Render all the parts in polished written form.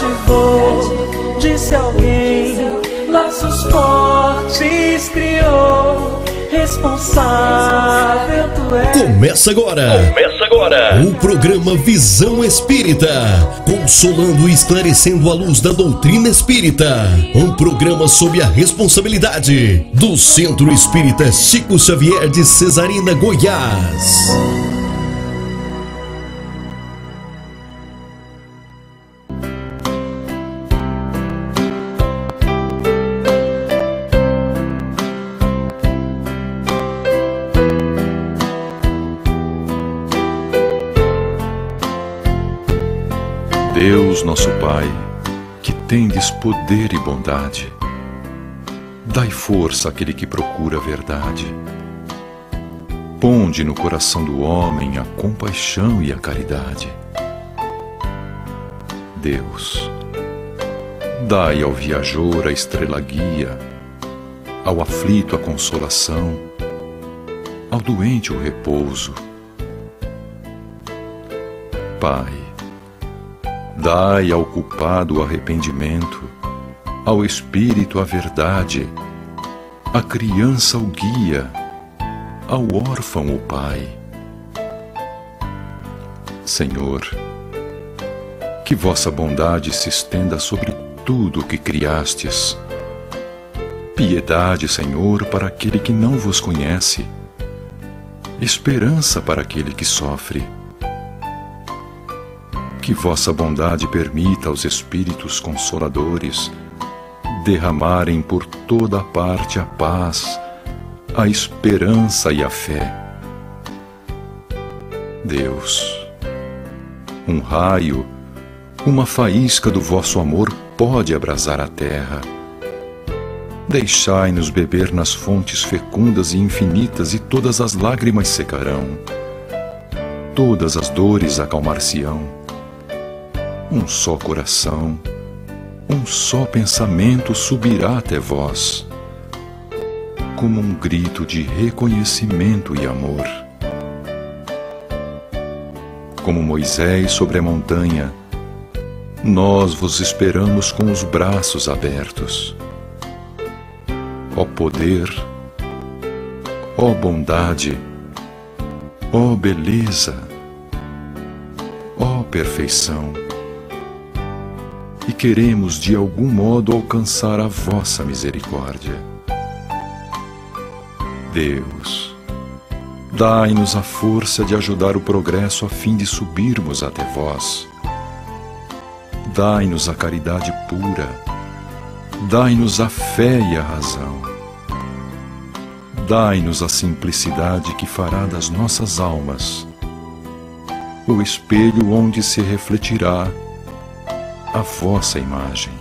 cativou, disse alguém, laços fortes criou, responsável tu és. Começa agora o programa Visão Espírita, consolando e esclarecendo a luz da doutrina espírita. Um programa sob a responsabilidade do Centro Espírita Chico Xavier de Cesarina, Goiás. Deus, nosso Pai, que tendes poder e bondade, dai força àquele que procura a verdade. Ponde no coração do homem a compaixão e a caridade. Deus, dai ao viajor a estrela guia, ao aflito a consolação, ao doente o repouso. Pai, dai ao culpado o arrependimento, ao espírito a verdade, à criança o guia, ao órfão o pai. Senhor, que vossa bondade se estenda sobre tudo o que criastes. Piedade, Senhor, para aquele que não vos conhece, esperança para aquele que sofre. Que vossa bondade permita aos Espíritos Consoladores derramarem por toda a parte a paz, a esperança e a fé. Deus, um raio, uma faísca do vosso amor pode abrasar a terra. Deixai-nos beber nas fontes fecundas e infinitas, e todas as lágrimas secarão, todas as dores acalmar-se-ão. Um só coração, um só pensamento subirá até vós, como um grito de reconhecimento e amor. Como Moisés sobre a montanha, nós vos esperamos com os braços abertos. Ó poder, ó bondade, ó beleza, ó perfeição. E queremos de algum modo alcançar a vossa misericórdia. Deus, dai-nos a força de ajudar o progresso a fim de subirmos até vós. Dai-nos a caridade pura, dai-nos a fé e a razão. Dai-nos a simplicidade que fará das nossas almas o espelho onde se refletirá a vossa imagem.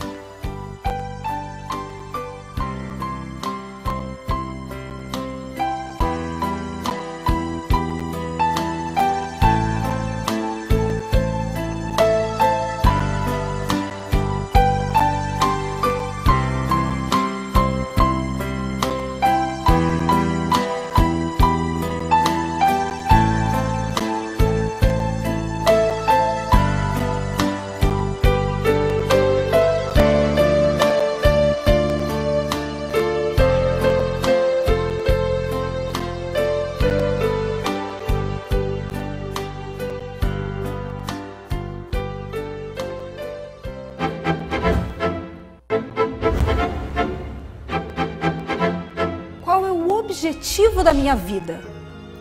Objetivo da minha vida?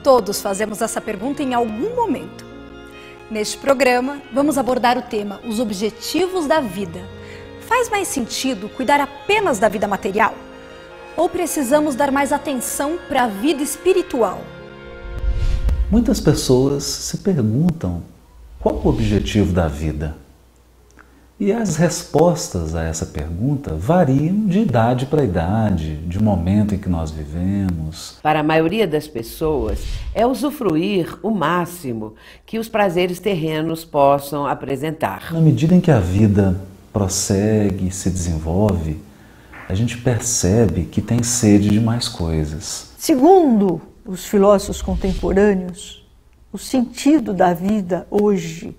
Todos fazemos essa pergunta em algum momento. Neste programa, vamos abordar o tema Os Objetivos da Vida. Faz mais sentido cuidar apenas da vida material? Ou precisamos dar mais atenção para a vida espiritual? Muitas pessoas se perguntam qual o objetivo da vida? E as respostas a essa pergunta variam de idade para idade, de momento em que nós vivemos. Para a maioria das pessoas, é usufruir o máximo que os prazeres terrenos possam apresentar. Na medida em que a vida prossegue, se desenvolve, a gente percebe que tem sede de mais coisas. Segundo os filósofos contemporâneos, o sentido da vida hoje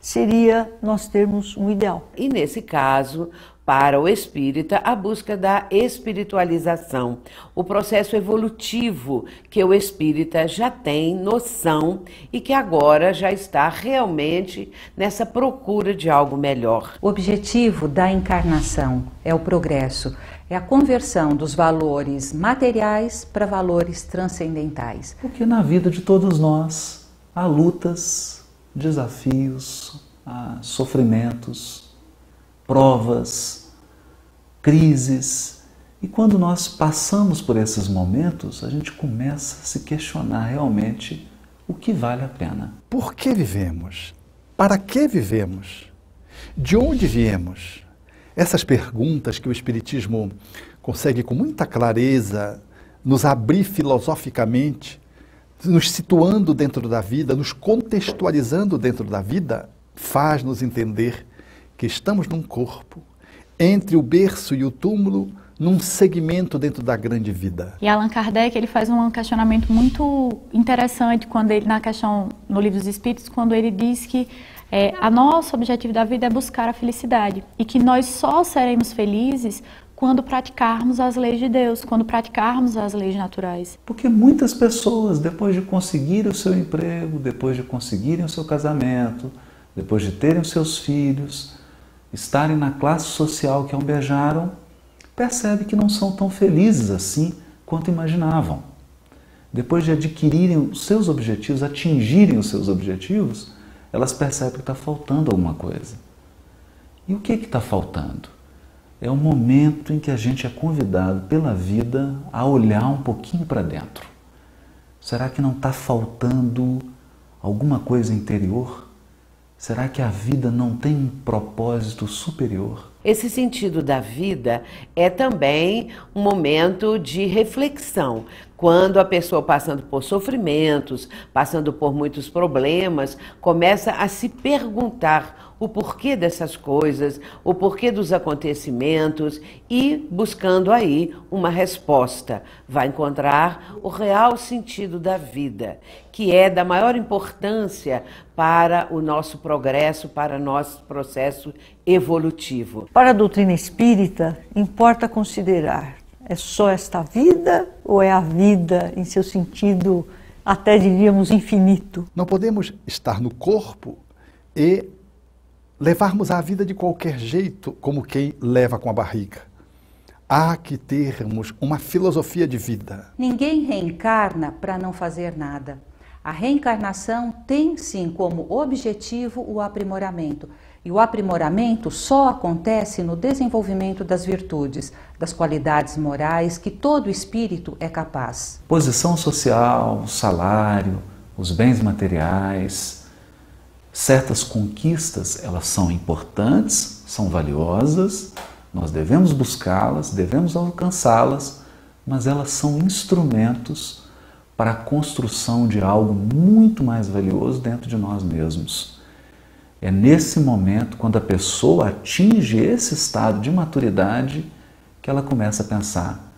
seria nós termos um ideal. E nesse caso, para o espírita, a busca da espiritualização, o processo evolutivo que o espírita já tem noção e que agora já está realmente nessa procura de algo melhor. O objetivo da encarnação é o progresso, é a conversão dos valores materiais para valores transcendentais. Porque na vida de todos nós há lutas, desafios, há sofrimentos, provas, crises. E quando nós passamos por esses momentos, a gente começa a se questionar realmente o que vale a pena. Por que vivemos? Para que vivemos? De onde viemos? Essas perguntas que o Espiritismo consegue com muita clareza nos abrir filosoficamente, nos situando dentro da vida, nos contextualizando dentro da vida, faz-nos entender que estamos num corpo, entre o berço e o túmulo, num segmento dentro da grande vida. E Allan Kardec, ele faz um questionamento muito interessante quando ele, no Livro dos Espíritos, quando ele diz que a nosso objetivo da vida é buscar a felicidade e que nós só seremos felizes quando praticarmos as leis de Deus, quando praticarmos as leis naturais. Porque muitas pessoas, depois de conseguirem o seu emprego, depois de conseguirem o seu casamento, depois de terem os seus filhos, estarem na classe social que almejaram, percebem que não são tão felizes assim quanto imaginavam. Depois de adquirirem os seus objetivos, atingirem os seus objetivos, elas percebem que está faltando alguma coisa. E o que está faltando? É o momento em que a gente é convidado pela vida a olhar um pouquinho para dentro. Será que não está faltando alguma coisa interior? Será que a vida não tem um propósito superior? Esse sentido da vida é também um momento de reflexão. Quando a pessoa, passando por sofrimentos, passando por muitos problemas, começa a se perguntar o porquê dessas coisas, o porquê dos acontecimentos e buscando aí uma resposta. Vai encontrar o real sentido da vida, que é da maior importância para o nosso progresso, para o nosso processo evolutivo. Para a doutrina espírita, importa considerar, é só esta vida ou é a vida em seu sentido, até diríamos, infinito? Não podemos estar no corpo e levarmos a vida de qualquer jeito, como quem leva com a barriga. Há que termos uma filosofia de vida. Ninguém reencarna para não fazer nada. A reencarnação tem sim como objetivo o aprimoramento. E o aprimoramento só acontece no desenvolvimento das virtudes, das qualidades morais que todo espírito é capaz. Posição social, salário, os bens materiais, certas conquistas, elas são importantes, são valiosas, nós devemos buscá-las, devemos alcançá-las, mas elas são instrumentos para a construção de algo muito mais valioso dentro de nós mesmos. É nesse momento, quando a pessoa atinge esse estado de maturidade, que ela começa a pensar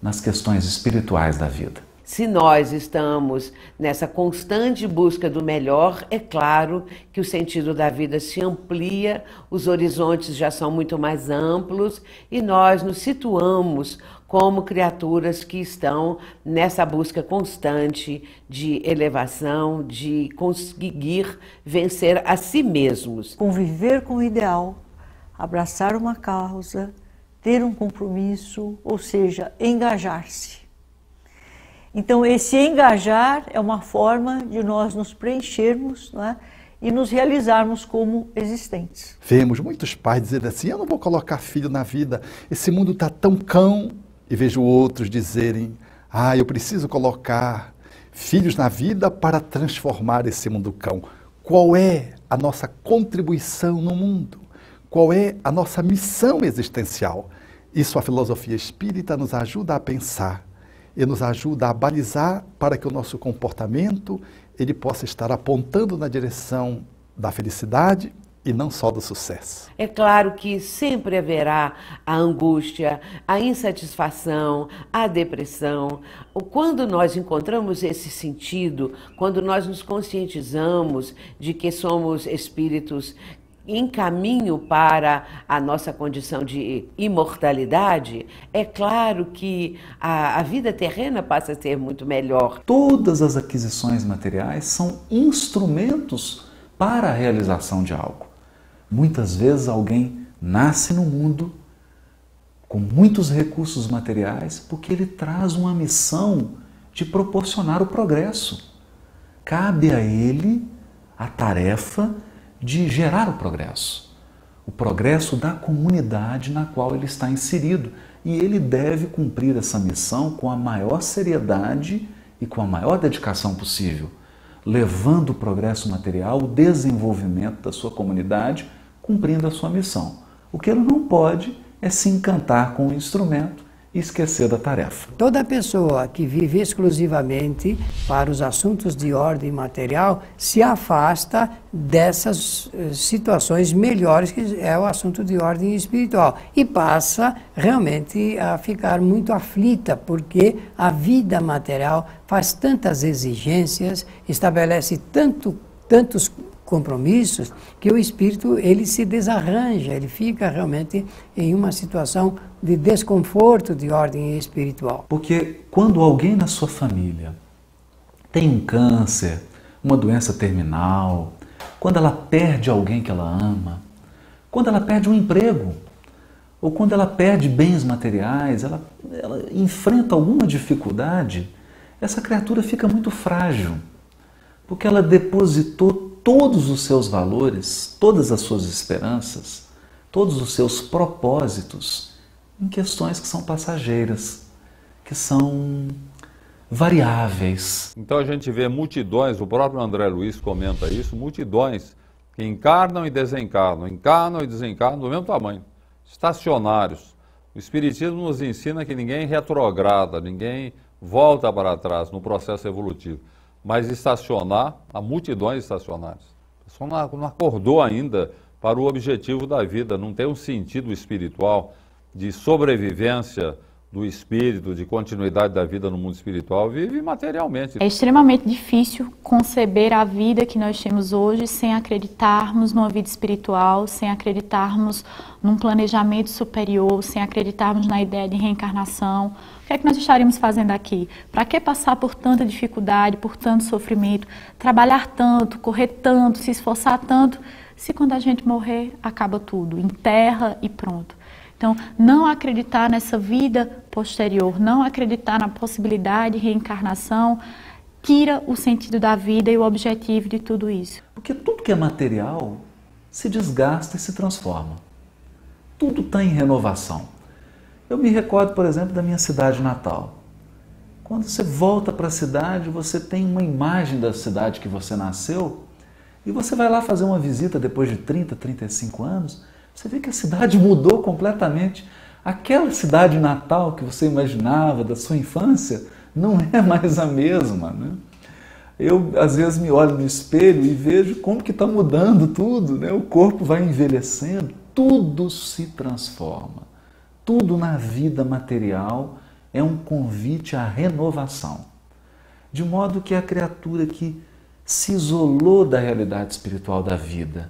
nas questões espirituais da vida. Se nós estamos nessa constante busca do melhor, é claro que o sentido da vida se amplia, os horizontes já são muito mais amplos e nós nos situamos como criaturas que estão nessa busca constante de elevação, de conseguir vencer a si mesmos. Conviver com o ideal, abraçar uma causa, ter um compromisso, ou seja, engajar-se. Então, esse engajar é uma forma de nós nos preenchermos, não é? E nos realizarmos como existentes. Vemos muitos pais dizendo assim, eu não vou colocar filho na vida, esse mundo está tão cão. E vejo outros dizerem, eu preciso colocar filhos na vida para transformar esse mundo cão. Qual é a nossa contribuição no mundo? Qual é a nossa missão existencial? Isso a filosofia espírita nos ajuda a pensar e nos ajuda a balizar para que o nosso comportamento ele possa estar apontando na direção da felicidade e não só do sucesso. É claro que sempre haverá a angústia, a insatisfação, a depressão. Quando nós encontramos esse sentido, quando nós nos conscientizamos de que somos espíritos em caminho para a nossa condição de imortalidade, é claro que a vida terrena passa a ser muito melhor. Todas as aquisições materiais são instrumentos para a realização de algo. Muitas vezes alguém nasce no mundo com muitos recursos materiais porque ele traz uma missão de proporcionar o progresso. Cabe a ele a tarefa de gerar o progresso da comunidade na qual ele está inserido. E ele deve cumprir essa missão com a maior seriedade e com a maior dedicação possível, levando o progresso material, o desenvolvimento da sua comunidade, cumprindo a sua missão. O que ele não pode é se encantar com o instrumento e esquecer da tarefa. Toda pessoa que vive exclusivamente para os assuntos de ordem material se afasta dessas situações melhores, que é o assunto de ordem espiritual, e passa realmente a ficar muito aflita, porque a vida material faz tantas exigências, estabelece tantos compromissos, que o espírito ele se desarranja, ele fica realmente em uma situação de desconforto de ordem espiritual. Porque quando alguém na sua família tem um câncer, uma doença terminal, quando ela perde alguém que ela ama, quando ela perde um emprego, ou quando ela perde bens materiais, ela enfrenta alguma dificuldade, essa criatura fica muito frágil, porque ela depositou todos os seus valores, todas as suas esperanças, todos os seus propósitos em questões que são passageiras, que são variáveis. Então a gente vê multidões, o próprio André Luiz comenta isso, multidões que encarnam e desencarnam do mesmo tamanho, estacionários. O Espiritismo nos ensina que ninguém retrograda, ninguém volta para trás no processo evolutivo. Mas estacionar, há multidões estacionárias. A pessoa não acordou ainda para o objetivo da vida, não tem um sentido espiritual de sobrevivência do espírito, de continuidade da vida no mundo espiritual, vive materialmente. É extremamente difícil conceber a vida que nós temos hoje sem acreditarmos numa vida espiritual, sem acreditarmos num planejamento superior, sem acreditarmos na ideia de reencarnação. O que é que nós estaríamos fazendo aqui? Para que passar por tanta dificuldade, por tanto sofrimento, trabalhar tanto, correr tanto, se esforçar tanto, se quando a gente morrer, acaba tudo, enterra e pronto. Então, não acreditar nessa vida posterior, não acreditar na possibilidade de reencarnação, tira o sentido da vida e o objetivo de tudo isso. Porque tudo que é material se desgasta e se transforma. Tudo está em renovação. Eu me recordo, por exemplo, da minha cidade natal. Quando você volta para a cidade, você tem uma imagem da cidade que você nasceu e você vai lá fazer uma visita depois de 30, 35 anos, você vê que a cidade mudou completamente. Aquela cidade natal que você imaginava da sua infância não é mais a mesma, né? Eu, às vezes, me olho no espelho e vejo como que está mudando tudo, né? O corpo vai envelhecendo, tudo se transforma. Tudo na vida material é um convite à renovação. De modo que a criatura que se isolou da realidade espiritual da vida,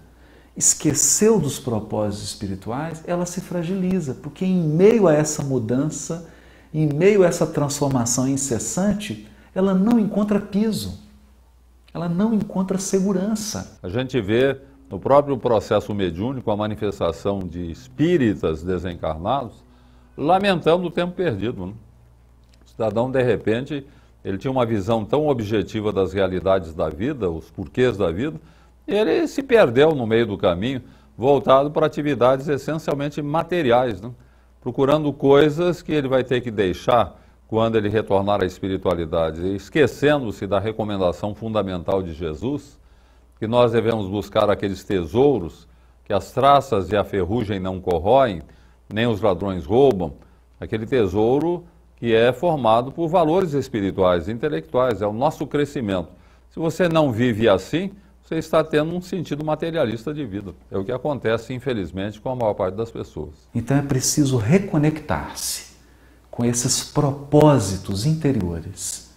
esqueceu dos propósitos espirituais, ela se fragiliza, porque em meio a essa mudança, em meio a essa transformação incessante, ela não encontra piso, ela não encontra segurança. A gente vê no próprio processo mediúnico a manifestação de espíritas desencarnados lamentando o tempo perdido, né? O cidadão, de repente, ele tinha uma visão tão objetiva das realidades da vida, os porquês da vida, e ele se perdeu no meio do caminho, voltado para atividades essencialmente materiais, né? Procurando coisas que ele vai ter que deixar quando ele retornar à espiritualidade, esquecendo-se da recomendação fundamental de Jesus, que nós devemos buscar aqueles tesouros que as traças e a ferrugem não corroem, nem os ladrões roubam, aquele tesouro que é formado por valores espirituais, intelectuais, é o nosso crescimento. Se você não vive assim, você está tendo um sentido materialista de vida. É o que acontece, infelizmente, com a maior parte das pessoas. Então é preciso reconectar-se com esses propósitos interiores,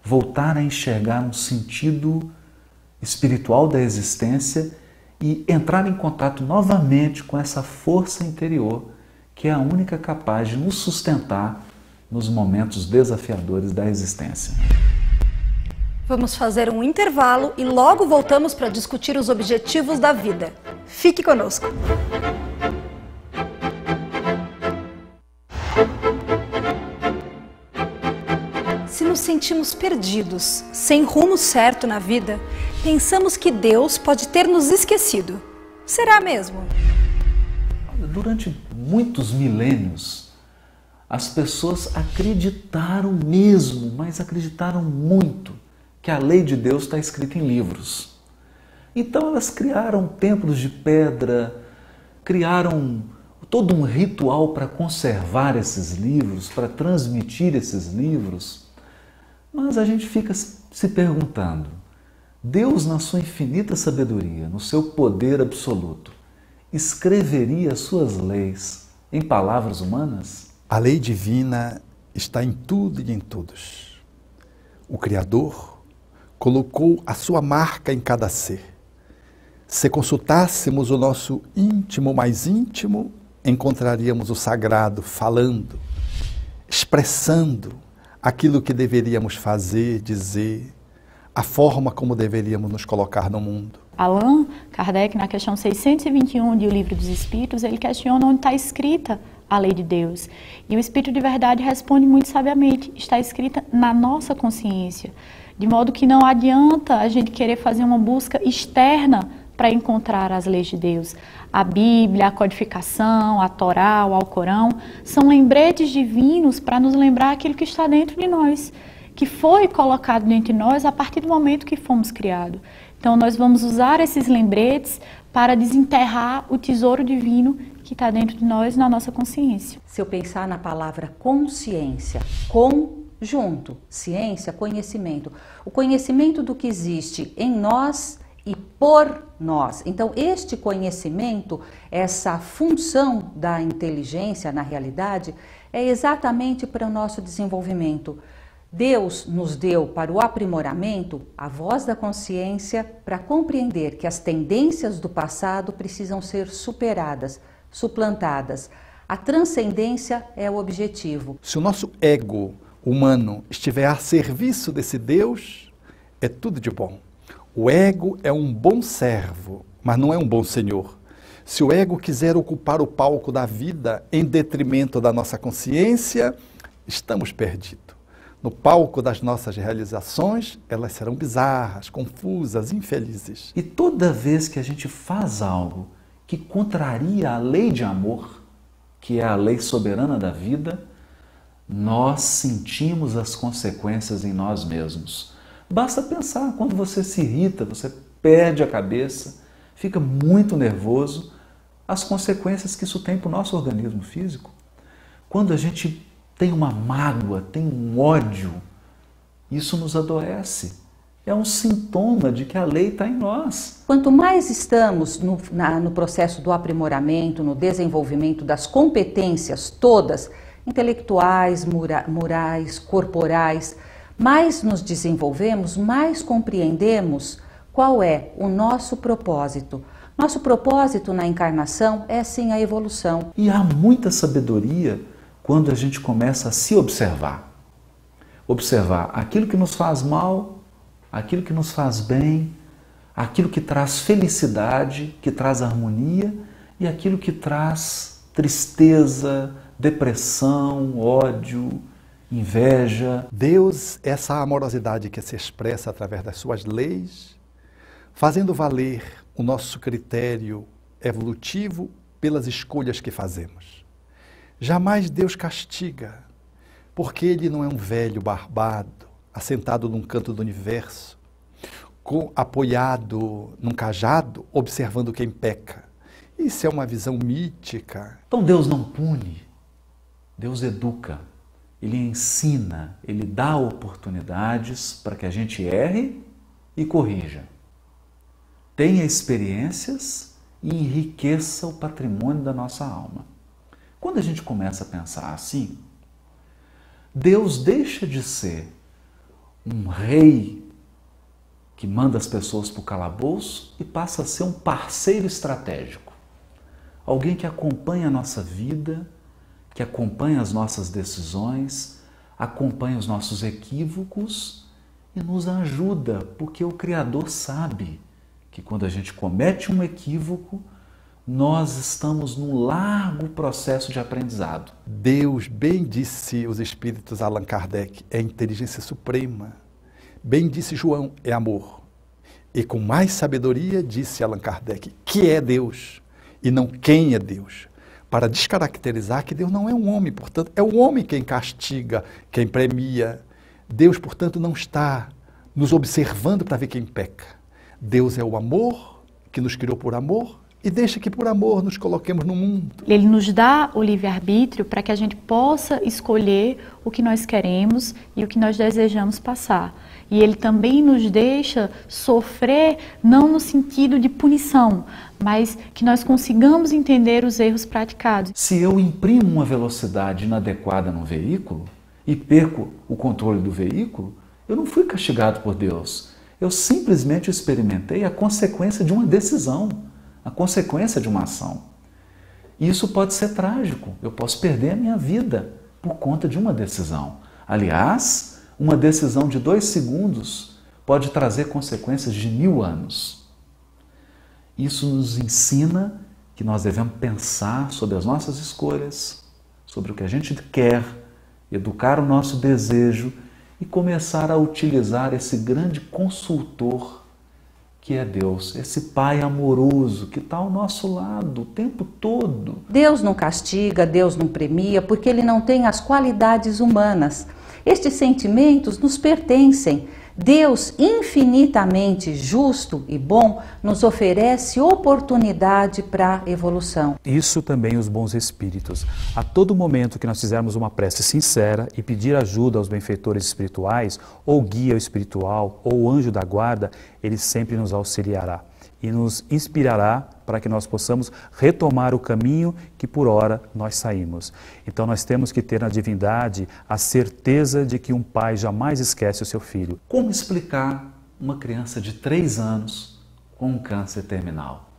voltar a enxergar um sentido espiritual da existência e entrar em contato novamente com essa força interior que é a única capaz de nos sustentar nos momentos desafiadores da existência. Vamos fazer um intervalo e logo voltamos para discutir os objetivos da vida. Fique conosco! Se nos sentimos perdidos, sem rumo certo na vida, pensamos que Deus pode ter nos esquecido. Será mesmo? Durante muitos milênios, as pessoas acreditaram mesmo, mas acreditaram muito, que a lei de Deus está escrita em livros. Então elas criaram templos de pedra, criaram todo um ritual para conservar esses livros, para transmitir esses livros. Mas a gente fica se perguntando, Deus, na sua infinita sabedoria, no seu poder absoluto, escreveria as suas leis em palavras humanas? A lei divina está em tudo e em todos. O Criador colocou a sua marca em cada ser. Se consultássemos o nosso íntimo mais íntimo, encontraríamos o sagrado falando, expressando aquilo que deveríamos fazer, dizer, a forma como deveríamos nos colocar no mundo. Allan Kardec, na questão 621 de O Livro dos Espíritos, ele questiona onde está escrita a lei de Deus. E o Espírito de Verdade responde muito sabiamente, está escrita na nossa consciência. De modo que não adianta a gente querer fazer uma busca externa para encontrar as leis de Deus. A Bíblia, a codificação, a Torá, o Alcorão, são lembretes divinos para nos lembrar aquilo que está dentro de nós, que foi colocado dentro de nós a partir do momento que fomos criados. Então nós vamos usar esses lembretes para desenterrar o tesouro divino que está dentro de nós, na nossa consciência. Se eu pensar na palavra consciência, junto, ciência, conhecimento. O conhecimento do que existe em nós e por nós. Então, este conhecimento, essa função da inteligência na realidade, é exatamente para o nosso desenvolvimento. Deus nos deu para o aprimoramento a voz da consciência para compreender que as tendências do passado precisam ser superadas, suplantadas. A transcendência é o objetivo. Se o nosso ego humano estiver a serviço desse Deus, é tudo de bom. O ego é um bom servo, mas não é um bom senhor. Se o ego quiser ocupar o palco da vida em detrimento da nossa consciência, estamos perdidos. No palco das nossas realizações, elas serão bizarras, confusas, infelizes. E toda vez que a gente faz algo que contraria a lei de amor, que é a lei soberana da vida, nós sentimos as consequências em nós mesmos. Basta pensar, quando você se irrita, você perde a cabeça, fica muito nervoso, as consequências que isso tem para o nosso organismo físico. Quando a gente tem uma mágoa, tem um ódio, isso nos adoece. É um sintoma de que a lei está em nós. Quanto mais estamos no processo do aprimoramento, no desenvolvimento das competências todas, intelectuais, morais, corporais, mais nos desenvolvemos, mais compreendemos qual é o nosso propósito. Nosso propósito na encarnação é sim a evolução. E há muita sabedoria quando a gente começa a se observar. Observar aquilo que nos faz mal, aquilo que nos faz bem, aquilo que traz felicidade, que traz harmonia e aquilo que traz tristeza, depressão, ódio, inveja. Deus, essa amorosidade que se expressa através das suas leis, fazendo valer o nosso critério evolutivo pelas escolhas que fazemos. Jamais Deus castiga, porque Ele não é um velho barbado, assentado num canto do universo, apoiado num cajado, observando quem peca. Isso é uma visão mítica. Então Deus não pune, Deus educa, Ele ensina, Ele dá oportunidades para que a gente erre e corrija. tenha experiências e enriqueça o patrimônio da nossa alma. Quando a gente começa a pensar assim, Deus deixa de ser um rei que manda as pessoas para o calabouço e passa a ser um parceiro estratégico. Alguém que acompanha a nossa vida, que acompanha as nossas decisões, acompanha os nossos equívocos e nos ajuda, porque o Criador sabe que quando a gente comete um equívoco, nós estamos num largo processo de aprendizado. Deus, bem disse os espíritos Allan Kardec, é inteligência suprema. Bem disse João, é amor. E com mais sabedoria disse Allan Kardec, que é Deus e não quem é Deus. Para descaracterizar que Deus não é um homem, portanto, é o homem quem castiga, quem premia. Deus, portanto, não está nos observando para ver quem peca. Deus é o amor, que nos criou por amor, e deixa que por amor nos coloquemos no mundo. Ele nos dá o livre-arbítrio para que a gente possa escolher o que nós queremos e o que nós desejamos passar. E ele também nos deixa sofrer, não no sentido de punição, mas que nós consigamos entender os erros praticados. Se eu imprimo uma velocidade inadequada num veículo e perco o controle do veículo, eu não fui castigado por Deus. Eu simplesmente experimentei a consequência de uma decisão, a consequência de uma ação. E isso pode ser trágico. Eu posso perder a minha vida por conta de uma decisão. Aliás, uma decisão de 2 segundos pode trazer consequências de 1000 anos. Isso nos ensina que nós devemos pensar sobre as nossas escolhas, sobre o que a gente quer, educar o nosso desejo e começar a utilizar esse grande consultor que é Deus, esse Pai amoroso que está ao nosso lado o tempo todo. Deus não castiga, Deus não premia, porque Ele não tem as qualidades humanas. Estes sentimentos nos pertencem. Deus, infinitamente justo e bom, nos oferece oportunidade para evolução. Isso também os bons espíritos. A todo momento que nós fizermos uma prece sincera e pedir ajuda aos benfeitores espirituais, ou guia espiritual, ou anjo da guarda, ele sempre nos auxiliará e nos inspirará para que nós possamos retomar o caminho que por ora nós saímos. Então nós temos que ter na divindade a certeza de que um pai jamais esquece o seu filho. Como explicar uma criança de 3 anos com um câncer terminal?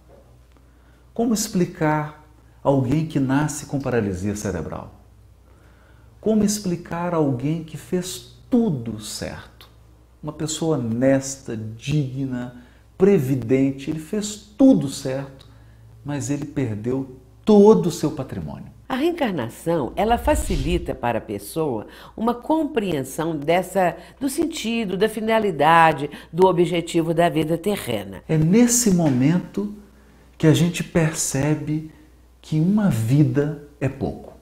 Como explicar alguém que nasce com paralisia cerebral? Como explicar alguém que fez tudo certo? Uma pessoa honesta, digna, previdente, ele fez tudo certo, mas ele perdeu todo o seu patrimônio. A reencarnação, ela facilita para a pessoa uma compreensão do sentido, da finalidade, do objetivo da vida terrena. É nesse momento que a gente percebe que uma vida é pouco.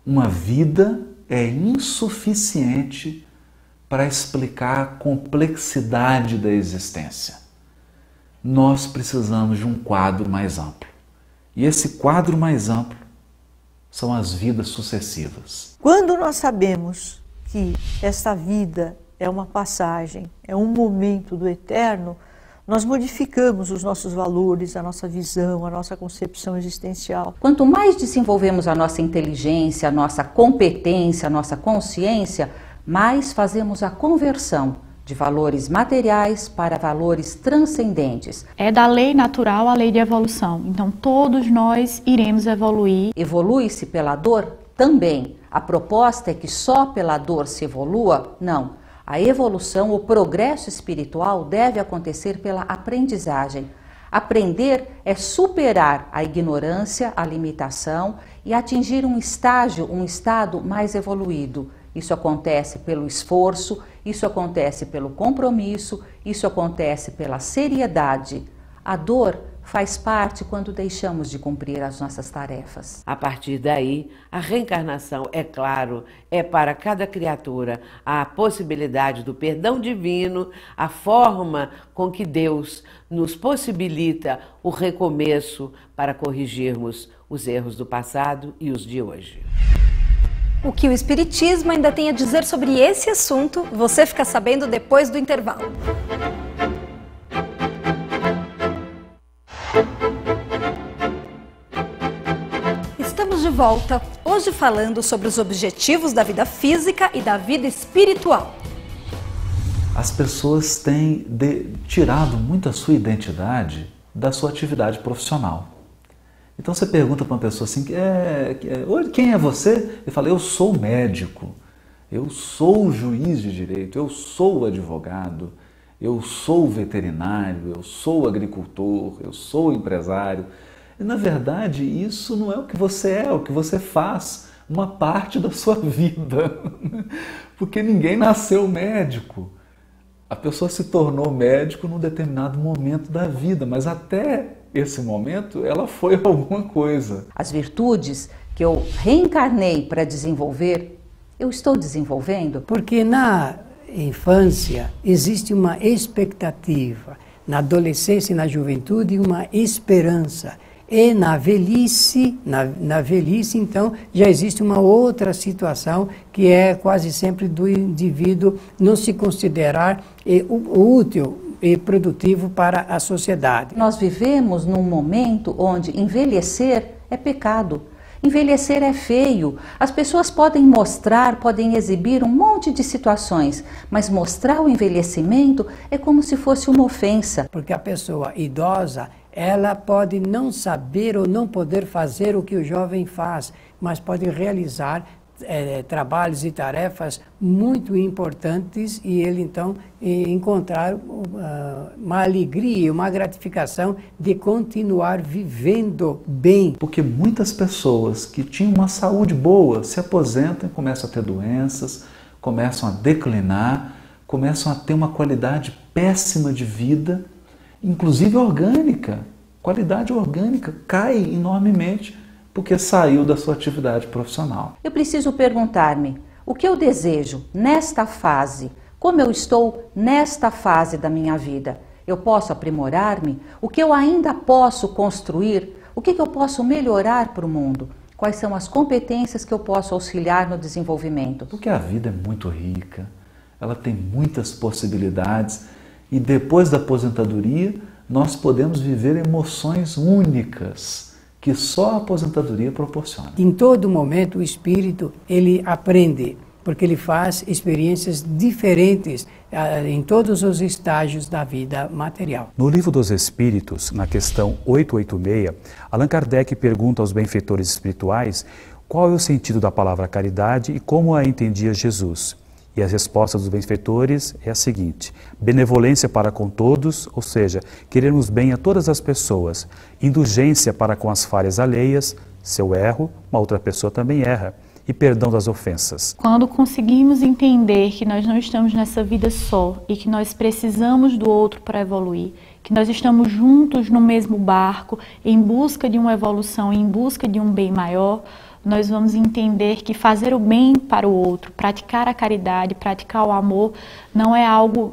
Uma vida é insuficiente para explicar a complexidade da existência. Nós precisamos de um quadro mais amplo. E esse quadro mais amplo são as vidas sucessivas. Quando nós sabemos que esta vida é uma passagem, é um momento do eterno, nós modificamos os nossos valores, a nossa visão, a nossa concepção existencial. Quanto mais desenvolvemos a nossa inteligência, a nossa competência, a nossa consciência, mais fazemos a conversão de valores materiais para valores transcendentes. É da lei natural a lei de evolução. Então todos nós iremos evoluir. Evolui-se pela dor? Também. A proposta é que só pela dor se evolua? Não. A evolução, o progresso espiritual deve acontecer pela aprendizagem. Aprender é superar a ignorância, a limitação e atingir um estado mais evoluído. Isso acontece pelo esforço, isso acontece pelo compromisso, isso acontece pela seriedade. A dor faz parte quando deixamos de cumprir as nossas tarefas. A partir daí, a reencarnação, é claro, é para cada criatura a possibilidade do perdão divino, a forma com que Deus nos possibilita o recomeço para corrigirmos os erros do passado e os de hoje. O que o Espiritismo ainda tem a dizer sobre esse assunto, você fica sabendo depois do intervalo. volta, hoje falando sobre os objetivos da vida física e da vida espiritual. As pessoas têm tirado muito a sua identidade da sua atividade profissional. Então você pergunta para uma pessoa assim, quem é você? Ele fala, eu sou médico, eu sou juiz de direito, eu sou advogado, eu sou veterinário, eu sou agricultor, eu sou empresário. E, na verdade, isso não é o que você é o que você faz, uma parte da sua vida. Porque ninguém nasceu médico. A pessoa se tornou médico num determinado momento da vida, mas até esse momento ela foi alguma coisa. As virtudes que eu reencarnei para desenvolver, eu estou desenvolvendo? Porque na infância existe uma expectativa, na adolescência e na juventude uma esperança. E na velhice, então, já existe uma outra situação que é quase sempre do indivíduo não se considerar útil e produtivo para a sociedade. Nós vivemos num momento onde envelhecer é pecado. Envelhecer é feio. As pessoas podem mostrar, podem exibir um monte de situações, mas mostrar o envelhecimento é como se fosse uma ofensa. Porque a pessoa idosa, ela pode não saber ou não poder fazer o que o jovem faz, mas pode realizar trabalhos e tarefas muito importantes e ele então encontrar uma alegria, uma gratificação de continuar vivendo bem. Porque muitas pessoas que tinham uma saúde boa se aposentam e começam a ter doenças, começam a declinar, começam a ter uma qualidade péssima de vida, inclusive orgânica. Qualidade orgânica cai enormemente porque saiu da sua atividade profissional. Eu preciso perguntar-me, o que eu desejo nesta fase? Como eu estou nesta fase da minha vida? Eu posso aprimorar-me? O que eu ainda posso construir? O que eu posso melhorar para o mundo? Quais são as competências que eu posso auxiliar no desenvolvimento? Porque a vida é muito rica, ela tem muitas possibilidades e depois da aposentadoria nós podemos viver emoções únicas que só a aposentadoria proporciona. Em todo momento o espírito ele aprende, porque ele faz experiências diferentes em todos os estágios da vida material. No Livro dos Espíritos, na questão 886, Allan Kardec pergunta aos benfeitores espirituais qual é o sentido da palavra caridade e como a entendia Jesus. E a resposta dos benfeitores é a seguinte: benevolência para com todos, ou seja, querermos bem a todas as pessoas, indulgência para com as falhas alheias, se eu erro, uma outra pessoa também erra, e perdão das ofensas. Quando conseguimos entender que nós não estamos nessa vida só e que nós precisamos do outro para evoluir, que nós estamos juntos no mesmo barco, em busca de uma evolução, em busca de um bem maior, nós vamos entender que fazer o bem para o outro, praticar a caridade, praticar o amor, não é algo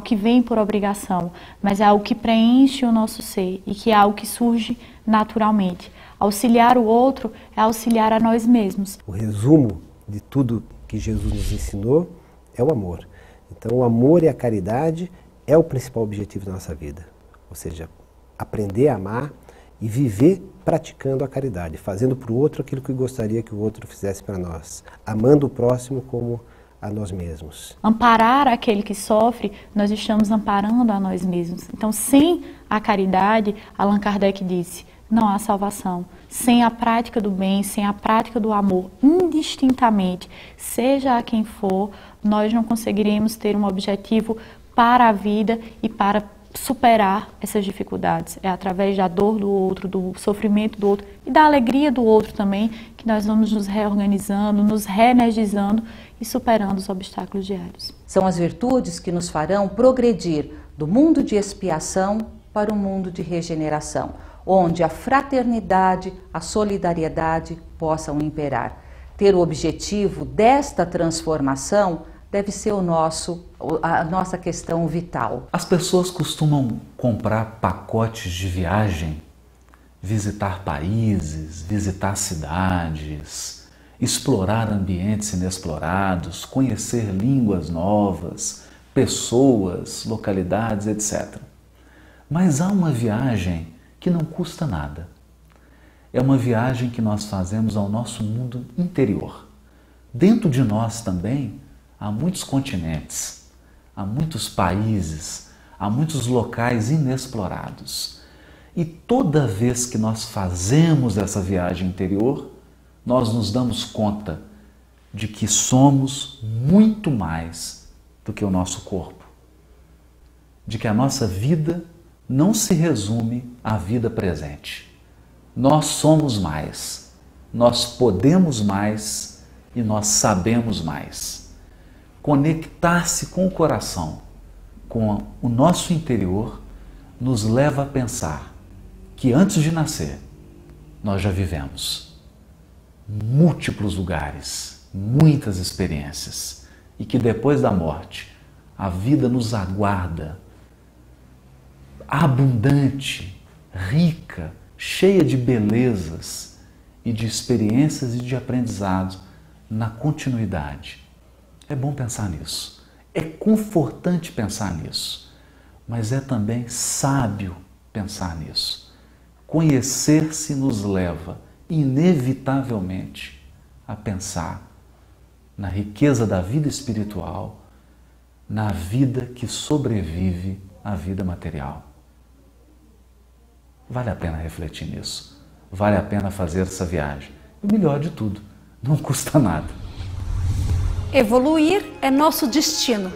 que vem por obrigação, mas é algo que preenche o nosso ser e que é algo que surge naturalmente. Auxiliar o outro é auxiliar a nós mesmos. O resumo de tudo que Jesus nos ensinou é o amor. Então o amor e a caridade é o principal objetivo da nossa vida. Ou seja, aprender a amar e viver praticando a caridade, fazendo para o outro aquilo que gostaria que o outro fizesse para nós, amando o próximo como a nós mesmos. Amparar aquele que sofre, nós estamos amparando a nós mesmos. Então, sem a caridade, Allan Kardec disse, não há salvação. Sem a prática do bem, sem a prática do amor, indistintamente, seja a quem for, nós não conseguiremos ter um objetivo para a vida e para superar essas dificuldades. É através da dor do outro, do sofrimento do outro e da alegria do outro também que nós vamos nos reorganizando, nos reenergizando e superando os obstáculos diários. São as virtudes que nos farão progredir do mundo de expiação para o mundo de regeneração, onde a fraternidade, a solidariedade possam imperar. Ter o objetivo desta transformação deve ser a nossa questão vital. As pessoas costumam comprar pacotes de viagem, visitar países, visitar cidades, explorar ambientes inexplorados, conhecer línguas novas, pessoas, localidades, etc. Mas há uma viagem que não custa nada. é uma viagem que nós fazemos ao nosso mundo interior. Dentro de nós também há muitos continentes, há muitos países, há muitos locais inexplorados. E toda vez que nós fazemos essa viagem interior, nós nos damos conta de que somos muito mais do que o nosso corpo. De que a nossa vida não se resume à vida presente. Nós somos mais, nós podemos mais e nós sabemos mais. Conectar-se com o coração, com o nosso interior, nos leva a pensar que antes de nascer, nós já vivemos múltiplos lugares, muitas experiências, e que depois da morte, a vida nos aguarda abundante, rica, cheia de belezas e de experiências e de aprendizados na continuidade. É bom pensar nisso, é confortante pensar nisso, mas é também sábio pensar nisso. Conhecer-se nos leva, inevitavelmente, a pensar na riqueza da vida espiritual, na vida que sobrevive à vida material. Vale a pena refletir nisso, vale a pena fazer essa viagem. E o melhor de tudo, não custa nada. Evoluir é nosso destino,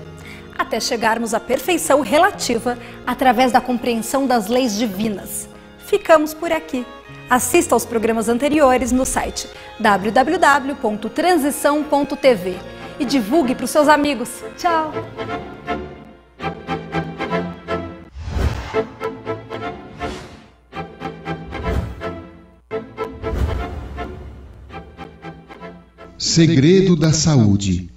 até chegarmos à perfeição relativa através da compreensão das leis divinas. Ficamos por aqui. Assista aos programas anteriores no site www.transição.tv e divulgue para os seus amigos. Tchau! Segredo da saúde.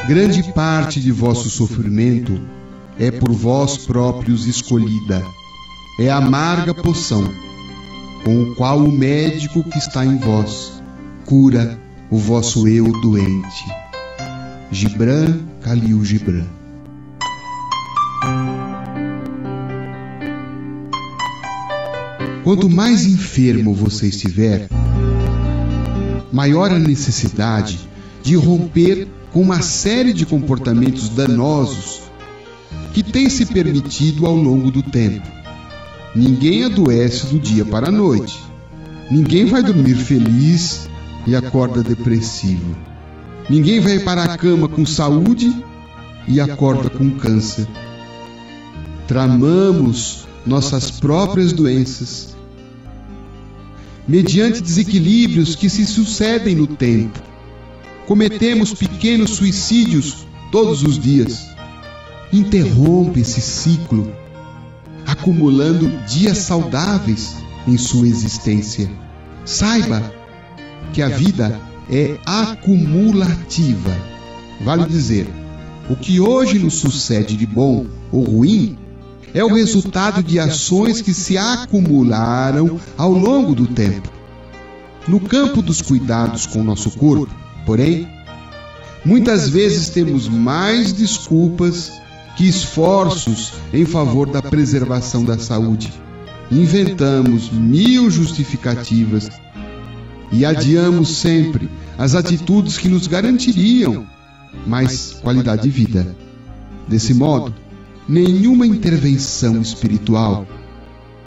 Grande parte de vosso sofrimento é por vós próprios escolhida. É a amarga poção, com o qual o médico que está em vós cura o vosso eu doente. Gibran Khalil Gibran. Quanto mais enfermo você estiver, maior a necessidade de romper com uma série de comportamentos danosos que têm se permitido ao longo do tempo. Ninguém adoece do dia para a noite. Ninguém vai dormir feliz e acorda depressivo. Ninguém vai para a cama com saúde e acorda com câncer. Tramamos nossas próprias doenças mediante desequilíbrios que se sucedem no tempo. Cometemos pequenos suicídios todos os dias. Interrompe esse ciclo, acumulando dias saudáveis em sua existência. Saiba que a vida é acumulativa. Vale dizer, o que hoje nos sucede de bom ou ruim é o resultado de ações que se acumularam ao longo do tempo. No campo dos cuidados com o nosso corpo, porém, muitas vezes temos mais desculpas que esforços em favor da preservação da saúde. Inventamos 1000 justificativas e adiamos sempre as atitudes que nos garantiriam mais qualidade de vida. Desse modo, nenhuma intervenção espiritual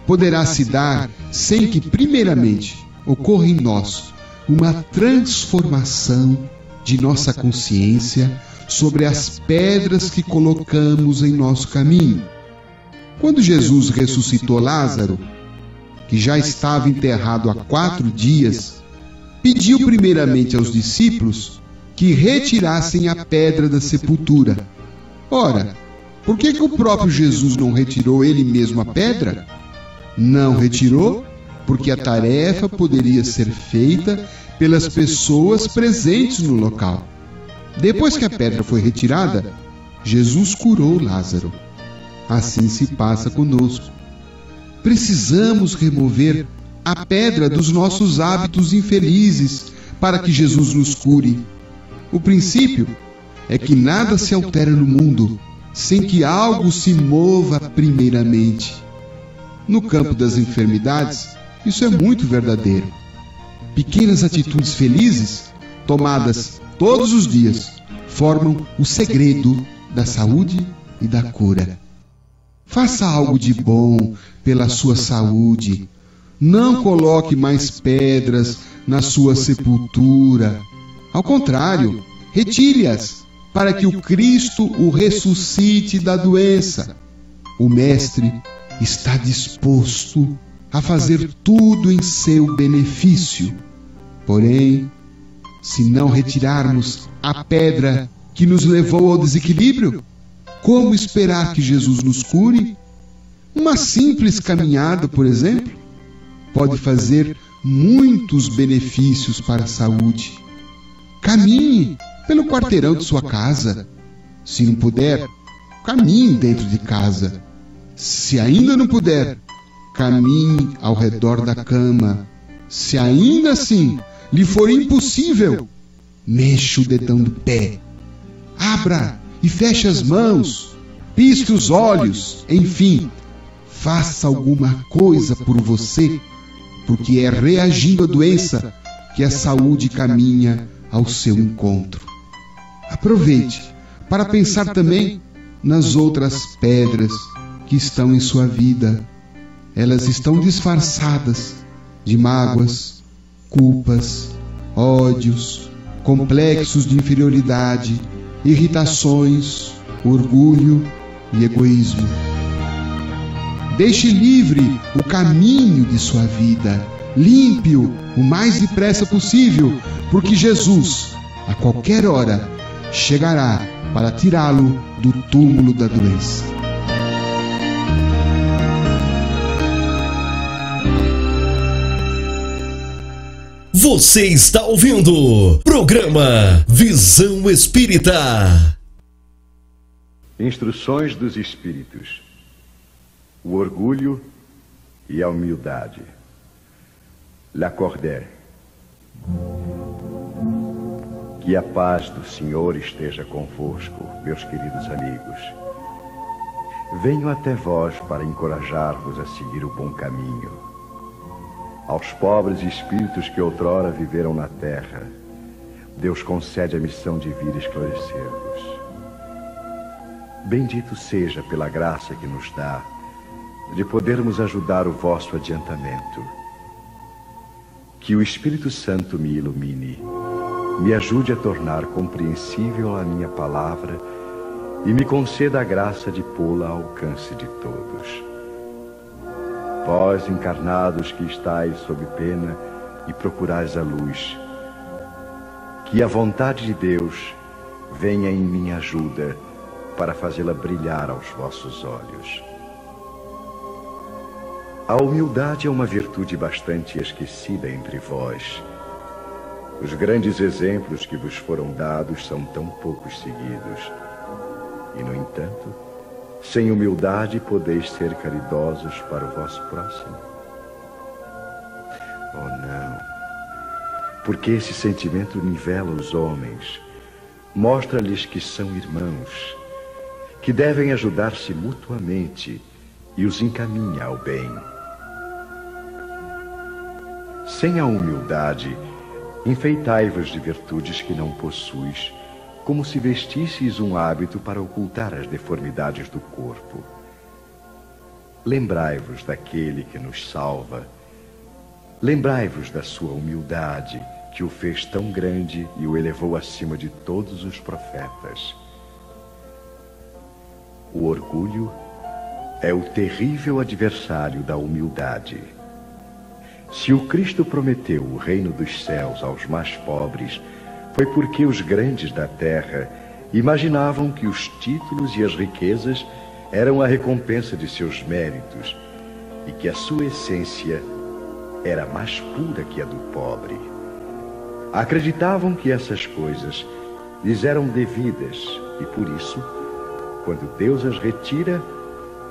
poderá se dar sem que, primeiramente, ocorra em nós uma transformação de nossa consciência sobre as pedras que colocamos em nosso caminho. Quando Jesus ressuscitou Lázaro, que já estava enterrado há 4 dias, pediu primeiramente aos discípulos que retirassem a pedra da sepultura. Ora, por que o próprio Jesus não retirou ele mesmo a pedra? Não retirou, porque a tarefa poderia ser feita pelas pessoas presentes no local. Depois que a pedra foi retirada, Jesus curou Lázaro. Assim se passa conosco. Precisamos remover a pedra dos nossos hábitos infelizes para que Jesus nos cure. O princípio é que nada se altera no mundo sem que algo se mova primeiramente. No campo das enfermidades, isso é muito verdadeiro. Pequenas atitudes felizes, tomadas todos os dias, formam o segredo da saúde e da cura. Faça algo de bom pela sua saúde. Não coloque mais pedras na sua sepultura. Ao contrário, retire-as para que o Cristo o ressuscite da doença. O Mestre está disposto a fazer tudo em seu benefício. Porém, se não retirarmos a pedra que nos levou ao desequilíbrio, como esperar que Jesus nos cure? Uma simples caminhada, por exemplo, pode fazer muitos benefícios para a saúde. Caminhe pelo quarteirão de sua casa. Se não puder, caminhe dentro de casa. Se ainda não puder, caminhe ao redor da cama. Se ainda assim lhe for impossível, mexa o dedão do pé. Abra e feche as mãos, pisque os olhos, enfim, faça alguma coisa por você, porque é reagindo à doença que a saúde caminha ao seu encontro. Aproveite para pensar também nas outras pedras que estão em sua vida. Elas estão disfarçadas de mágoas, culpas, ódios, complexos de inferioridade, irritações, orgulho e egoísmo. Deixe livre o caminho de sua vida, limpe-o o mais depressa possível, porque Jesus, a qualquer hora, chegará para tirá-lo do túmulo da doença. Você está ouvindo programa Visão Espírita. Instruções dos Espíritos: o orgulho e a humildade. Lacordaire. Que a paz do Senhor esteja convosco, meus queridos amigos. Venho até vós para encorajar-vos a seguir o bom caminho. Aos pobres espíritos que outrora viveram na terra, Deus concede a missão de vir esclarecer-vos. Bendito seja pela graça que nos dá de podermos ajudar o vosso adiantamento. Que o Espírito Santo me ilumine, me ajude a tornar compreensível a minha palavra e me conceda a graça de pô-la ao alcance de todos. Vós, encarnados que estáis sob pena e procurais a luz, que a vontade de Deus venha em minha ajuda para fazê-la brilhar aos vossos olhos. A humildade é uma virtude bastante esquecida entre vós. Os grandes exemplos que vos foram dados são tão poucos seguidos. E, no entanto, sem humildade podeis ser caridosos para o vosso próximo? Oh, não! Porque esse sentimento nivela os homens, mostra-lhes que são irmãos, que devem ajudar-se mutuamente e os encaminha ao bem. Sem a humildade, enfeitai-vos de virtudes que não possuis, como se vestisseis um hábito para ocultar as deformidades do corpo. Lembrai-vos daquele que nos salva. Lembrai-vos da sua humildade, que o fez tão grande e o elevou acima de todos os profetas. O orgulho é o terrível adversário da humildade. Se o Cristo prometeu o reino dos céus aos mais pobres, foi porque os grandes da terra imaginavam que os títulos e as riquezas eram a recompensa de seus méritos e que a sua essência era mais pura que a do pobre. Acreditavam que essas coisas lhes eram devidas e, por isso, quando Deus as retira,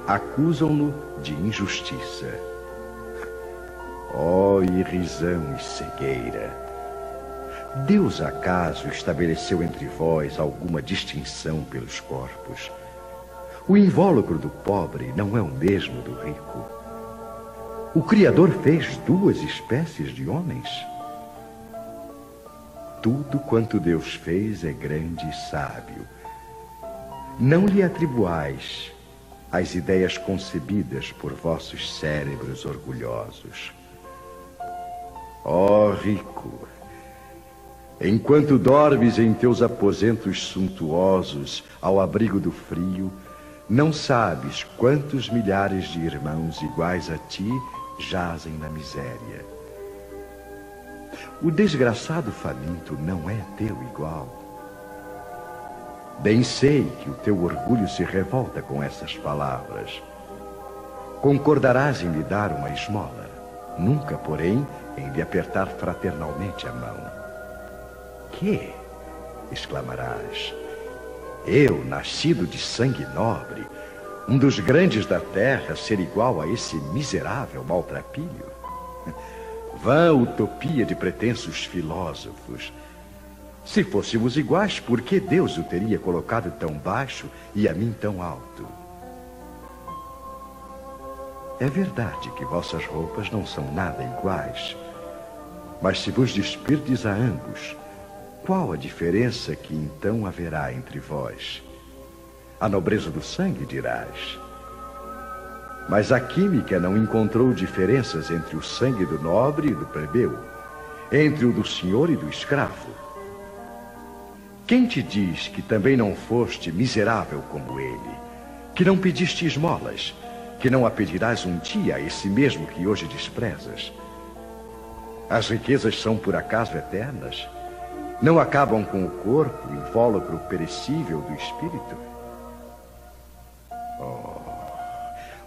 acusam-no de injustiça. Ó irrisão e cegueira! Deus acaso estabeleceu entre vós alguma distinção pelos corpos? O invólucro do pobre não é o mesmo do rico. O Criador fez duas espécies de homens. Tudo quanto Deus fez é grande e sábio. Não lhe atribuais as ideias concebidas por vossos cérebros orgulhosos. Ó rico, enquanto dormes em teus aposentos suntuosos ao abrigo do frio, não sabes quantos milhares de irmãos iguais a ti jazem na miséria. O desgraçado faminto não é teu igual. Bem sei que o teu orgulho se revolta com essas palavras. Concordarás em lhe dar uma esmola, nunca, porém, em lhe apertar fraternalmente a mão. Que? Exclamarás. Eu, nascido de sangue nobre, um dos grandes da terra, ser igual a esse miserável maltrapilho? Vã utopia de pretensos filósofos. Se fôssemos iguais, por que Deus o teria colocado tão baixo e a mim tão alto? É verdade que vossas roupas não são nada iguais, mas se vos despirdes a ambos, qual a diferença que então haverá entre vós? A nobreza do sangue, dirás. Mas a química não encontrou diferenças entre o sangue do nobre e do plebeu, entre o do senhor e do escravo. Quem te diz que também não foste miserável como ele, que não pediste esmolas, que não a pedirás um dia a esse mesmo que hoje desprezas? As riquezas são por acaso eternas? Não acabam com o corpo, invólucro perecível do espírito? Oh,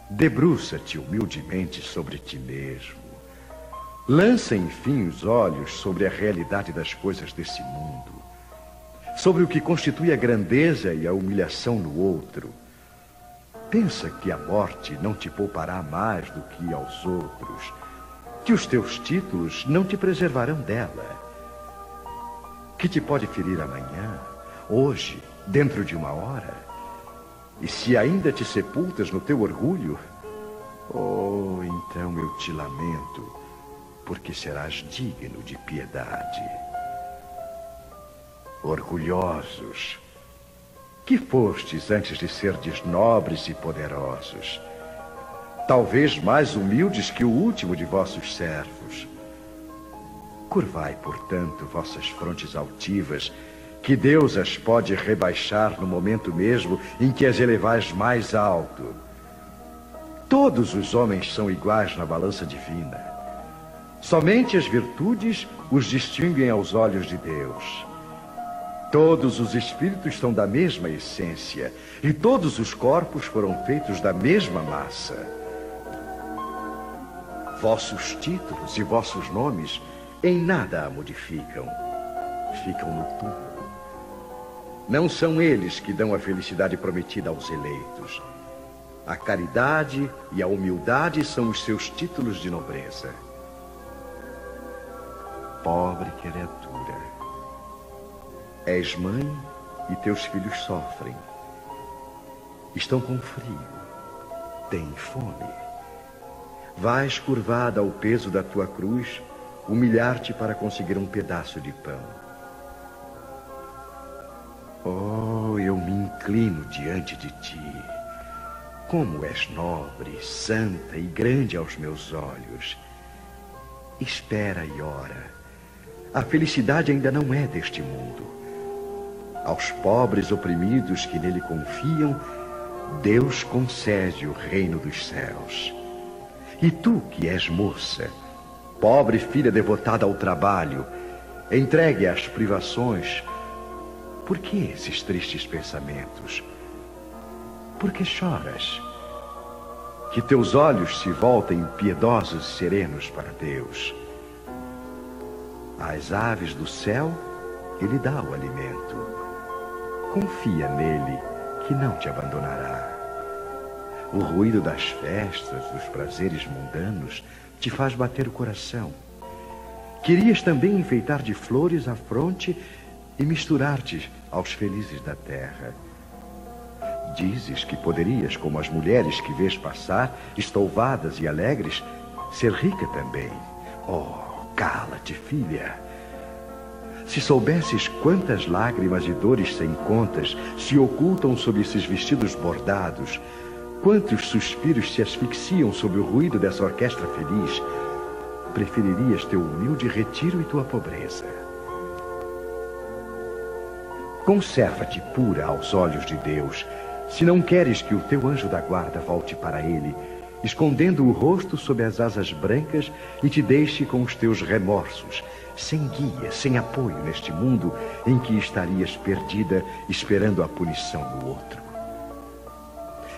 debruça-te humildemente sobre ti mesmo. Lança, enfim, os olhos sobre a realidade das coisas desse mundo, sobre o que constitui a grandeza e a humilhação no outro. Pensa que a morte não te poupará mais do que aos outros, que os teus títulos não te preservarão dela, que te pode ferir amanhã, hoje, dentro de uma hora. E se ainda te sepultas no teu orgulho, oh, então eu te lamento, porque serás digno de piedade. Orgulhosos, que fostes antes de serdes nobres e poderosos, talvez mais humildes que o último de vossos servos. Curvai, portanto, vossas frontes altivas, que Deus as pode rebaixar no momento mesmo em que as elevais mais alto. Todos os homens são iguais na balança divina. Somente as virtudes os distinguem aos olhos de Deus. Todos os espíritos são da mesma essência, e todos os corpos foram feitos da mesma massa. Vossos títulos e vossos nomes em nada a modificam. Ficam no túmulo. Não são eles que dão a felicidade prometida aos eleitos. A caridade e a humildade são os seus títulos de nobreza. Pobre criatura, és mãe e teus filhos sofrem. Estão com frio, têm fome. Vais curvada ao peso da tua cruz, humilhar-te para conseguir um pedaço de pão. Oh, eu me inclino diante de ti. Como és nobre, santa e grande aos meus olhos. Espera e ora. A felicidade ainda não é deste mundo. Aos pobres oprimidos que nele confiam, Deus concede o reino dos céus. E tu, que és moça, pobre filha devotada ao trabalho, entregue às privações, por que esses tristes pensamentos? Por que choras? Que teus olhos se voltem piedosos e serenos para Deus. Às aves do céu, Ele dá o alimento. Confia nele, que não te abandonará. O ruído das festas, dos prazeres mundanos, te faz bater o coração. Querias também enfeitar de flores a fronte e misturar-te aos felizes da terra. Dizes que poderias, como as mulheres que vês passar, estouvadas e alegres, ser rica também. Oh, cala-te, filha. Se soubesses quantas lágrimas e dores sem contas se ocultam sob esses vestidos bordados, quantos suspiros se asfixiam sob o ruído dessa orquestra feliz, preferirias teu humilde retiro e tua pobreza. Conserva-te pura aos olhos de Deus, se não queres que o teu anjo da guarda volte para ele, escondendo o rosto sob as asas brancas e te deixe com os teus remorsos, sem guia, sem apoio neste mundo em que estarias perdida, esperando a punição do outro.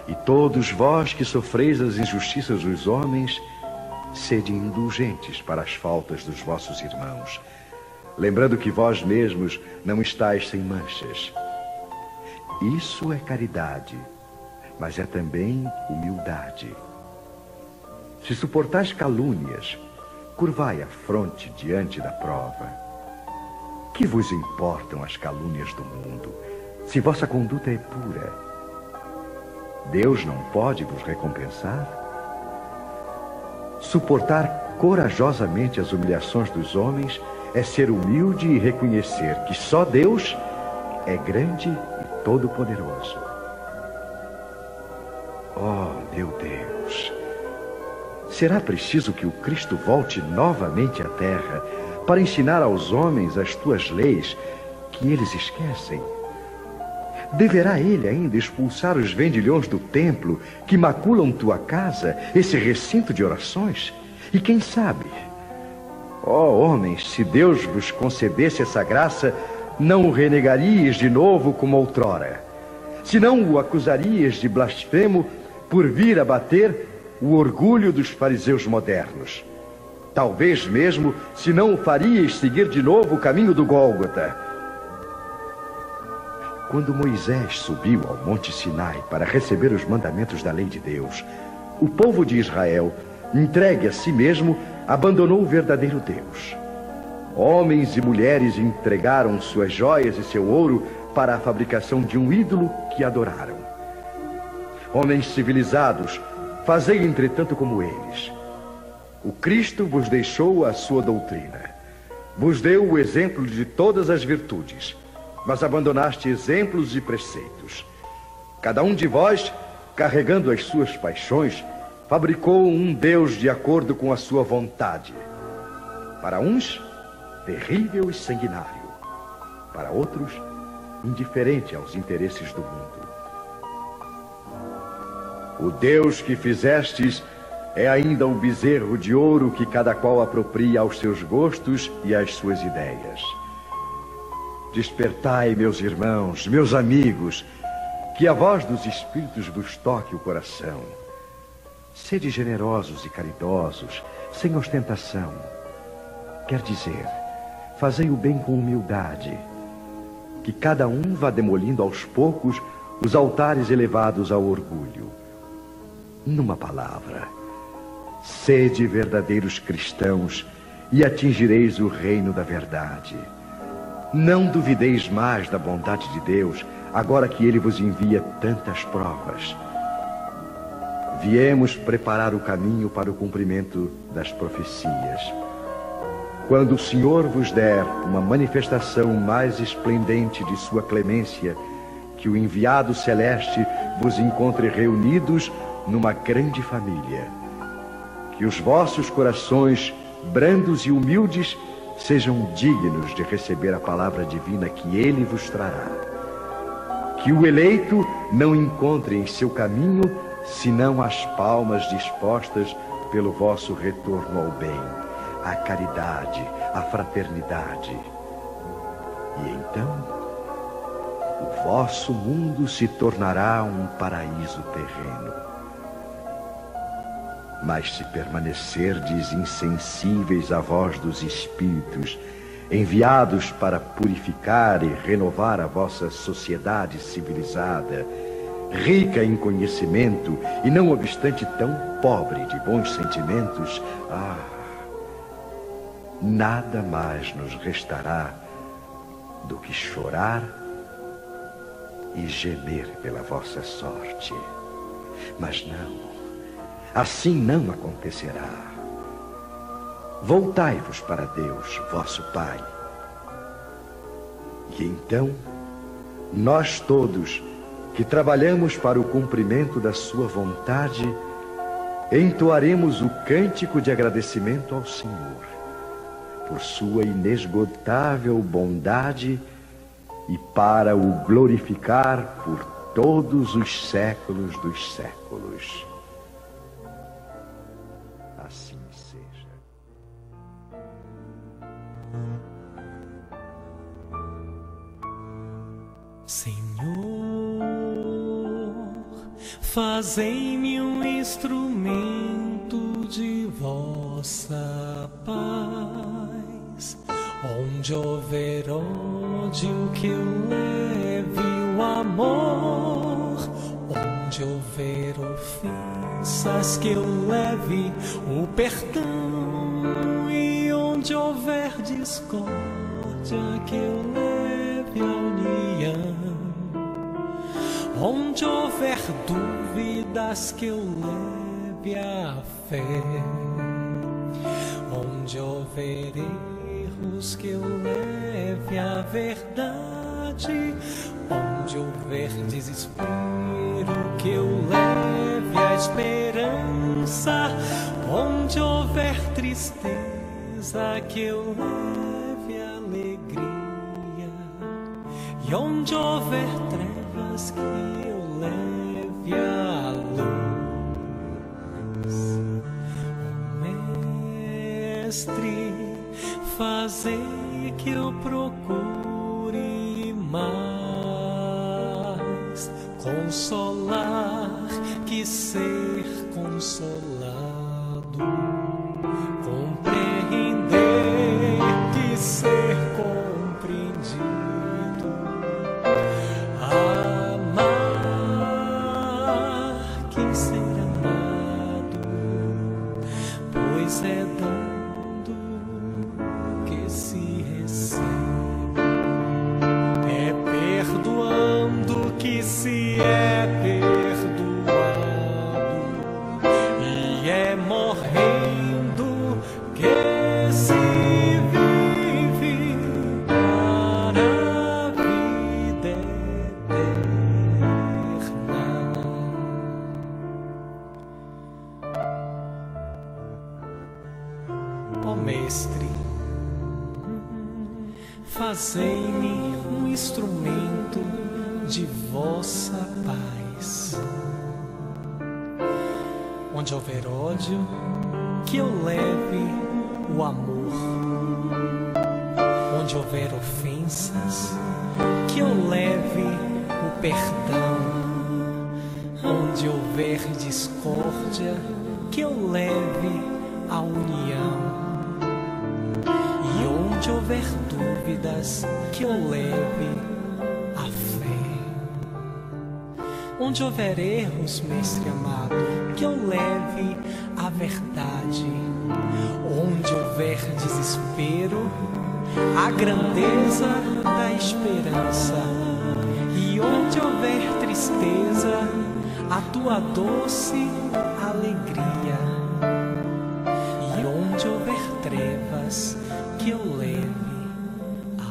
E todos vós que sofreis as injustiças dos homens, sede indulgentes para as faltas dos vossos irmãos, lembrando que vós mesmos não estáis sem manchas. Isso é caridade, mas é também humildade. Se suportais calúnias, curvai a fronte diante da prova. Que vos importam as calúnias do mundo, se vossa conduta é pura? Deus não pode vos recompensar? Suportar corajosamente as humilhações dos homens é ser humilde e reconhecer que só Deus é grande e todo-poderoso. Oh, meu Deus! Será preciso que o Cristo volte novamente à terra para ensinar aos homens as tuas leis que eles esquecem? Deverá ele ainda expulsar os vendilhões do templo que maculam tua casa, esse recinto de orações? E quem sabe, ó homens, se Deus vos concedesse essa graça, não o renegarias de novo como outrora? Se não o acusarias de blasfemo por vir abater o orgulho dos fariseus modernos? Talvez mesmo se não o farias seguir de novo o caminho do Gólgota. Quando Moisés subiu ao Monte Sinai para receber os mandamentos da lei de Deus, o povo de Israel, entregue a si mesmo, abandonou o verdadeiro Deus. Homens e mulheres entregaram suas joias e seu ouro para a fabricação de um ídolo que adoraram. Homens civilizados, fazei entretanto como eles. O Cristo vos deixou a sua doutrina, vos deu o exemplo de todas as virtudes, mas abandonaste exemplos e preceitos. Cada um de vós, carregando as suas paixões, fabricou um Deus de acordo com a sua vontade. Para uns, terrível e sanguinário. Para outros, indiferente aos interesses do mundo. O Deus que fizestes é ainda o bezerro de ouro que cada qual apropria aos seus gostos e às suas ideias. Despertai, meus irmãos, meus amigos, que a voz dos Espíritos vos toque o coração. Sede generosos e caridosos, sem ostentação. Quer dizer, fazei o bem com humildade, que cada um vá demolindo aos poucos os altares elevados ao orgulho. Numa palavra, sede verdadeiros cristãos e atingireis o reino da verdade. Não duvideis mais da bondade de Deus, agora que Ele vos envia tantas provas. Viemos preparar o caminho para o cumprimento das profecias. Quando o Senhor vos der uma manifestação mais esplendente de sua clemência, que o enviado celeste vos encontre reunidos numa grande família. Que os vossos corações, brandos e humildes, sejam dignos de receber a palavra divina que Ele vos trará. Que o eleito não encontre em seu caminho senão as palmas dispostas pelo vosso retorno ao bem, à caridade, à fraternidade. E então, o vosso mundo se tornará um paraíso terreno. Mas se permanecerdes insensíveis à voz dos Espíritos, enviados para purificar e renovar a vossa sociedade civilizada, rica em conhecimento e não obstante tão pobre de bons sentimentos, nada mais nos restará do que chorar e gemer pela vossa sorte. Mas não, assim não acontecerá. Voltai-vos para Deus, vosso Pai. E então, nós todos que trabalhamos para o cumprimento da sua vontade, entoaremos o cântico de agradecimento ao Senhor, por sua inesgotável bondade e para o glorificar por todos os séculos dos séculos. Assim seja. Senhor, fazei-me um instrumento de vossa paz. Onde houver ódio, que eu leve o amor. Onde houver ofensas, que eu leve o perdão. E onde houver discórdia, que eu leve a união. Onde houver dúvidas, que eu leve a fé. Onde houver erros, que eu leve a verdade. Onde houver desespero, que eu leve a esperança. Onde houver tristeza, que eu leve a alegria. E onde houver trevas, que eu leve a luz. Mestre, fazei que eu procure mais consolar que ser consolado, compreender que ser compreendido, amar que ser amado, pois é dando que se recebe, é perdoando que se é perdoado, e é morrendo que se vive para a vida eterna. Ó Mestre, fazei-me um instrumento de vossa paz. Onde houver ódio, que eu leve o amor. Onde houver ofensas, que eu leve o perdão. Onde houver discórdia, que eu leve a união. E onde houver dúvidas, que eu leve a fé. Onde houver erros, Mestre amado, que eu leve a verdade. Onde houver desespero, a grandeza da esperança. E onde houver tristeza, a tua doce alegria. E onde houver trevas, que eu leve a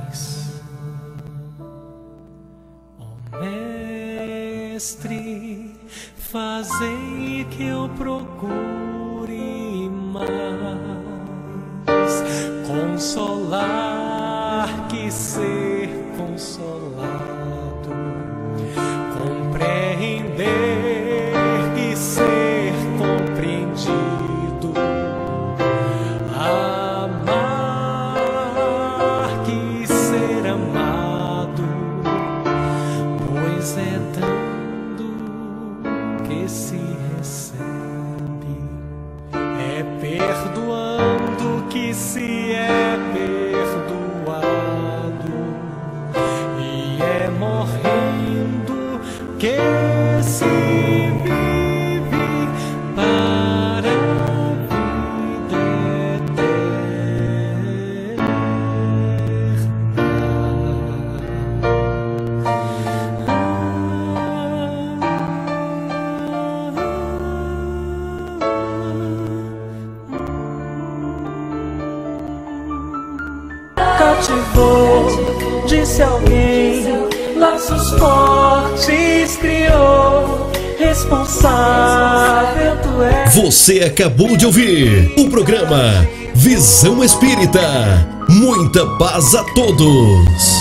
luz. Ó Mestre, fazei que eu procure mais consolar que ser consolado, compreender que ser compreendido, amar que ser amado, pois é dando que se recebe, é perdoando que se é perdoado, e é disse alguém, laços fortes criou, responsável tu és. Você acabou de ouvir o programa Visão Espírita. Muita paz a todos.